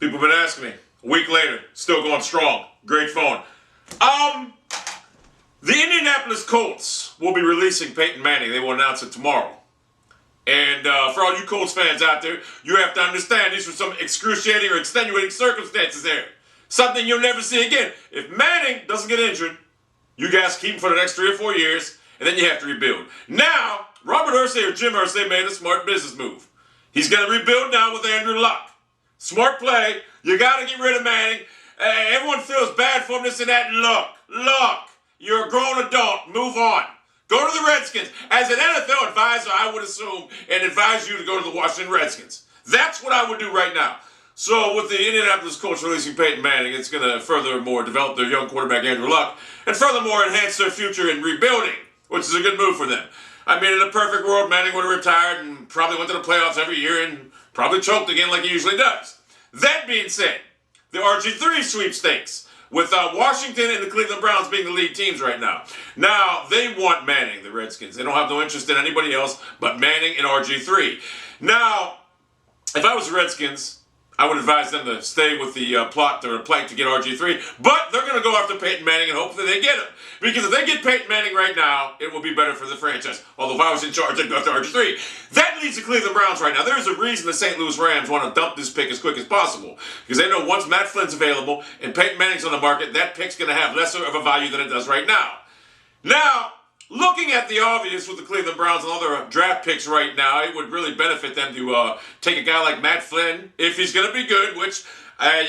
People have been asking me. A week later, still going strong. Great phone. The Indianapolis Colts will be releasing Peyton Manning. They will announce it tomorrow. And for all you Colts fans out there, you have to understand these were some excruciating or extenuating circumstances there. Something you'll never see again. If Manning doesn't get injured, you guys keep him for the next 3 or 4 years, and then you have to rebuild. Now, Robert Irsay or Jim Irsay made a smart business move. He's going to rebuild now with Andrew Luck. Smart play. You got to get rid of Manning. Everyone feels bad for him, this and that. Look, you're a grown adult. Move on. Go to the Redskins. As an NFL advisor, I would assume and advise you to go to the Washington Redskins. That's what I would do right now. So with the Indianapolis Colts releasing Peyton Manning, it's going to furthermore develop their young quarterback Andrew Luck and furthermore enhance their future in rebuilding, which is a good move for them. I mean, in a perfect world, Manning would have retired and probably went to the playoffs every year and probably choked again like he usually does. That being said, the RG3 sweepstakes, with Washington and the Cleveland Browns being the lead teams right now. Now, they want Manning, the Redskins. They don't have no interest in anybody else but Manning and RG3. Now, if I was the Redskins, I would advise them to stay with the plot or the plank to get RG3, but they're going to go after Peyton Manning and hopefully they get him. Because if they get Peyton Manning right now, it will be better for the franchise. Although if I was in charge, I'd go after RG3. That leads the Cleveland Browns right now. There's a reason the St. Louis Rams want to dump this pick as quick as possible. Because they know once Matt Flynn's available and Peyton Manning's on the market, that pick's going to have lesser of a value than it does right now. Now, looking at the obvious with the Cleveland Browns and other draft picks right now, it would really benefit them to take a guy like Matt Flynn, if he's going to be good, which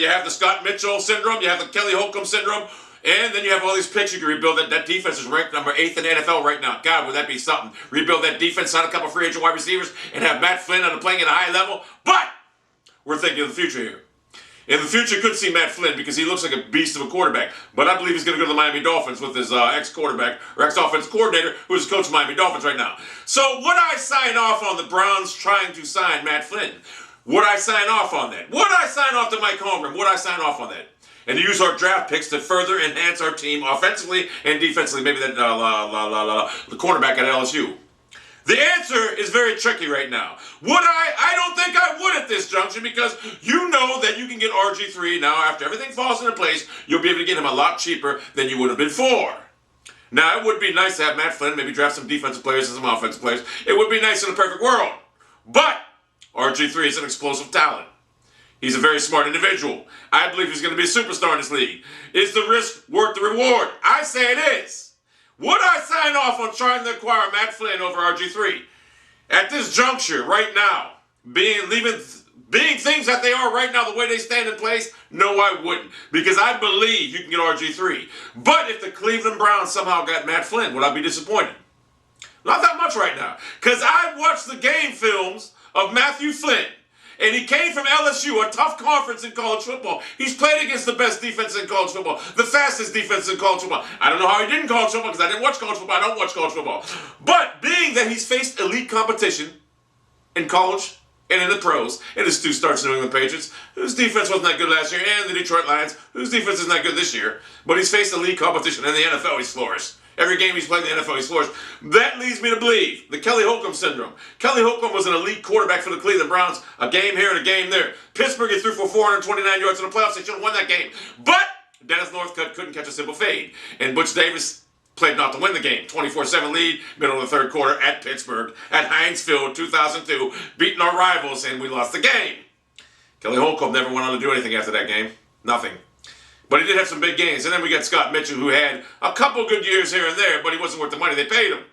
you have the Scott Mitchell syndrome, you have the Kelly Holcomb syndrome, and then you have all these picks you can rebuild. That defense is ranked number 8th in the NFL right now. God, would that be something? Rebuild that defense, sign a couple free agent wide receivers, and have Matt Flynn playing at a high level. But we're thinking of the future here. In the future, could see Matt Flynn because he looks like a beast of a quarterback. But I believe he's going to go to the Miami Dolphins with his ex-quarterback or ex-offensive coordinator who's coaching Miami Dolphins right now. So would I sign off on the Browns trying to sign Matt Flynn? Would I sign off on that? Would I sign off to Mike Holmgren? Would I sign off on that? And to use our draft picks to further enhance our team offensively and defensively. Maybe that the cornerback at LSU. The answer is very tricky right now. Would I? I don't think I would at this junction because you know that you can get RG3 now after everything falls into place. You'll be able to get him a lot cheaper than you would have before. Now, it would be nice to have Matt Flynn maybe draft some defensive players and some offensive players. It would be nice in a perfect world. But RG3 is an explosive talent. He's a very smart individual. I believe he's going to be a superstar in this league. Is the risk worth the reward? I say it is. Would I sign off on trying to acquire Matt Flynn over RG3? At this juncture, right now, being things that they are right now, the way they stand in place, no, I wouldn't. Because I believe you can get RG3. But if the Cleveland Browns somehow got Matt Flynn, would I be disappointed? Not that much right now. Because I watched the game films of Matthew Flynn. And he came from LSU, a tough conference in college football. He's played against the best defense in college football, the fastest defense in college football. I don't know how he did in college football because I didn't watch college football. I don't watch college football. But being that he's faced elite competition in college and in the pros, and his 2 starts in New England Patriots, whose defense wasn't that good last year, and the Detroit Lions, whose defense isn't that good this year, but he's faced elite competition in the NFL. He's flourished. Every game he's played in the NFL, he's flourished. That leads me to believe the Kelly Holcomb syndrome. Kelly Holcomb was an elite quarterback for the Cleveland Browns. A game here and a game there. Pittsburgh, he threw for 429 yards in the playoffs. They should have won that game. But Dennis Northcutt couldn't catch a simple fade. And Butch Davis played not to win the game. 24-7 lead, middle of the third quarter at Pittsburgh, at Heinz Field, 2002, beating our rivals, and we lost the game. Kelly Holcomb never went on to do anything after that game. Nothing. But he did have some big games. And then we got Scott Mitchell, who had a couple good years here and there, but he wasn't worth the money they paid him.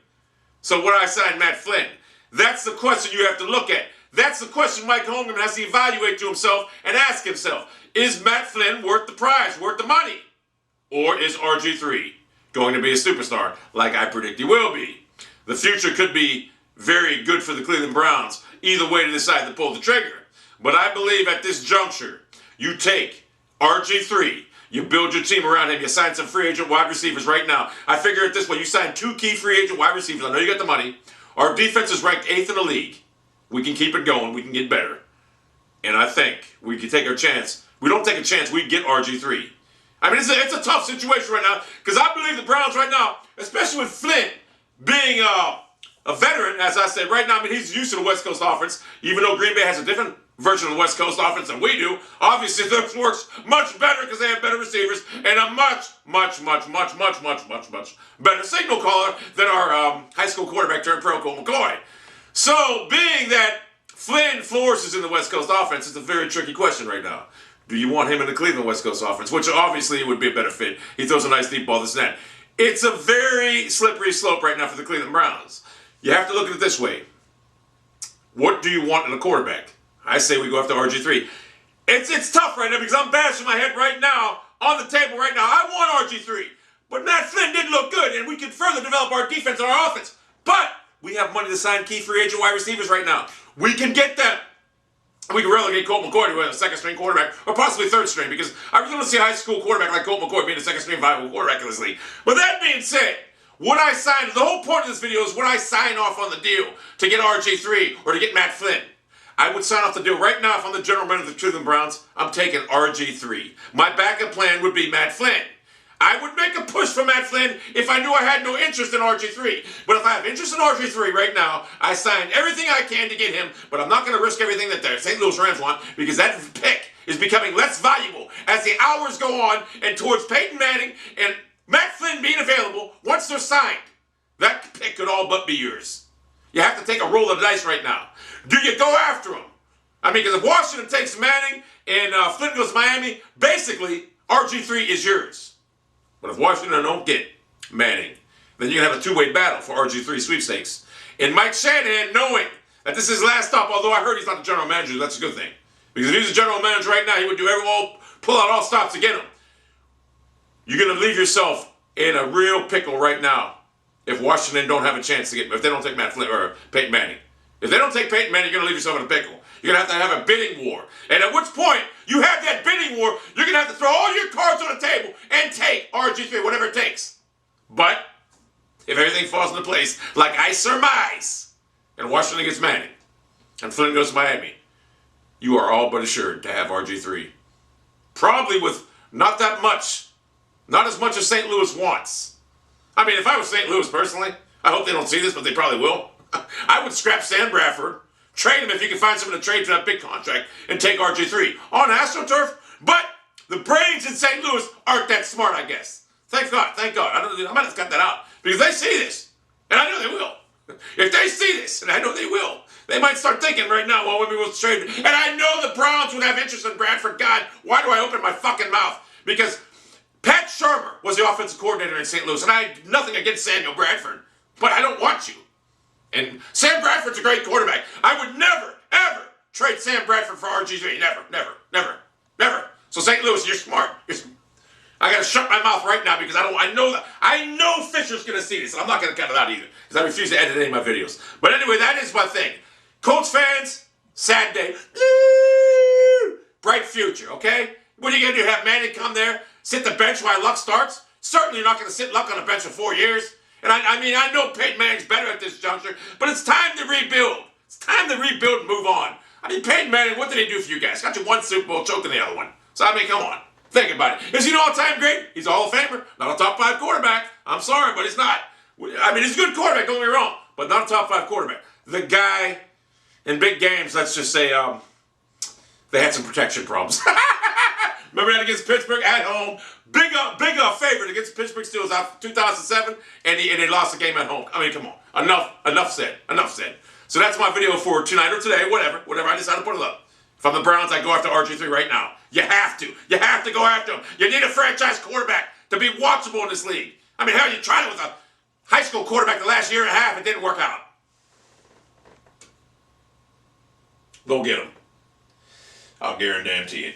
So would I sign Matt Flynn? That's the question you have to look at. That's the question Mike Holmgren has to evaluate to himself and ask himself. Is Matt Flynn worth the prize, worth the money? Or is RG3 going to be a superstar like I predict he will be? The future could be very good for the Cleveland Browns, either way to decide to pull the trigger. But I believe at this juncture, you take RG3, you build your team around him. You sign some free agent wide receivers right now. I figure it this way. You sign 2 key free agent wide receivers. I know you got the money. Our defense is ranked 8th in the league. We can keep it going. We can get better. And I think we can take our chance. We don't take a chance. We get RG3. I mean, it's a tough situation right now because I believe the Browns right now, especially with Flynn being a veteran, as I said right now, I mean, he's used to the West Coast offense, even though Green Bay has a different version of the West Coast offense than we do. Obviously, theirs works much better because they have better receivers and a much better signal caller than our high school quarterback turned pro, Colt McCoy. So, being that Flynn forces in the West Coast offense, it's a very tricky question right now. Do you want him in the Cleveland West Coast offense? Which obviously would be a better fit. He throws a nice deep ball, this and that. It's a very slippery slope right now for the Cleveland Browns. You have to look at it this way. What do you want in a quarterback? I say we go after RG3. It's tough right now because I'm bashing my head right now on the table right now. I want RG3. But Matt Flynn didn't look good, and we can further develop our defense and our offense. But we have money to sign key free agent wide receivers right now. We can get them. We can relegate Colt McCoy to a second-string quarterback, or possibly third-string, because I really don't see a high school quarterback like Colt McCoy being a second-string viable quarterback in this league. But that being said, would I sign, the whole point of this video is would I sign off on the deal to get RG3 or to get Matt Flynn? I would sign off the deal right now if I'm the general manager of the Cleveland Browns. I'm taking RG3. My backup plan would be Matt Flynn. I would make a push for Matt Flynn if I knew I had no interest in RG3. But if I have interest in RG3 right now, I sign everything I can to get him, but I'm not going to risk everything that the St. Louis Rams want because that pick is becoming less valuable as the hours go on and towards Peyton Manning and Matt Flynn being available once they're signed. That pick could all but be yours. You have to take a roll of the dice right now. Do you go after him? I mean, because if Washington takes Manning and Flynn goes to Miami, basically RG3 is yours. But if Washington don't get Manning, then you're going to have a two-way battle for RG3 sweepstakes. And Mike Shanahan, knowing that this is his last stop, although I heard he's not the general manager, that's a good thing. Because if he's the general manager right now, he would pull out all stops to get him. You're going to leave yourself in a real pickle right now if Washington don't have a chance to get, if they don't take Matt Flynn or Peyton Manning. If they don't take Peyton Manning, you're going to leave yourself in a pickle. You're going to have a bidding war. And at which point you have that bidding war, you're going to have to throw all your cards on the table and take RG3, whatever it takes. But if everything falls into place, like I surmise, and Washington gets Manning, and Flynn goes to Miami, you are all but assured to have RG3. Probably with not that much. Not as much as St. Louis wants. I mean, if I was St. Louis personally, I hope they don't see this, but they probably will. I would scrap Sam Bradford, trade him if you can find someone to trade for that big contract, and take RG3 on AstroTurf. But the brains in St. Louis aren't that smart, I guess. Thank God, thank God. I might have cut that out because they see this, and I know they will. If they see this, and I know they will, they might start thinking right now, well, maybe we'll trade. And I know the Browns would have interest in Bradford. God, why do I open my fucking mouth? Because Pat Shermer was the offensive coordinator in St. Louis, and I had nothing against Samuel Bradford, but I don't want you. And Sam Bradford's a great quarterback. I would never, ever trade Sam Bradford for RG3. Never. So St. Louis, you're smart. I got to shut my mouth right now because I know Fisher's going to see this. I'm not going to cut it out either because I refuse to edit any of my videos. But anyway, that is my thing. Colts fans, sad day. Bright future, okay? What are you going to do? Have Manning come there, sit the bench while Luck starts? Certainly you're not going to sit Luck on the bench for 4 years. And I know Peyton Manning's better at this juncture, but it's time to rebuild. It's time to rebuild and move on. I mean, Peyton Manning, what did he do for you guys? Got you one Super Bowl, choked in the other one. So, I mean, come on. Think about it. Is he an all-time great? He's a Hall of Famer. Not a top 5 quarterback. I'm sorry, but he's not. I mean, he's a good quarterback, don't get me wrong, but not a top 5 quarterback. The guy, in big games, let's just say, they had some protection problems. Remember that against Pittsburgh at home? Big favorite against Pittsburgh Steelers out 2007, and they lost the game at home. I mean, come on. Enough said. So that's my video for tonight or today, whatever I decide to put it up. If I'm the Browns, I go after RG3 right now. You have to. You have to go after him. You need a franchise quarterback to be watchable in this league. I mean, hell, you tried it with a high school quarterback the last year and a half. It didn't work out. Go get him. I'll guarantee it.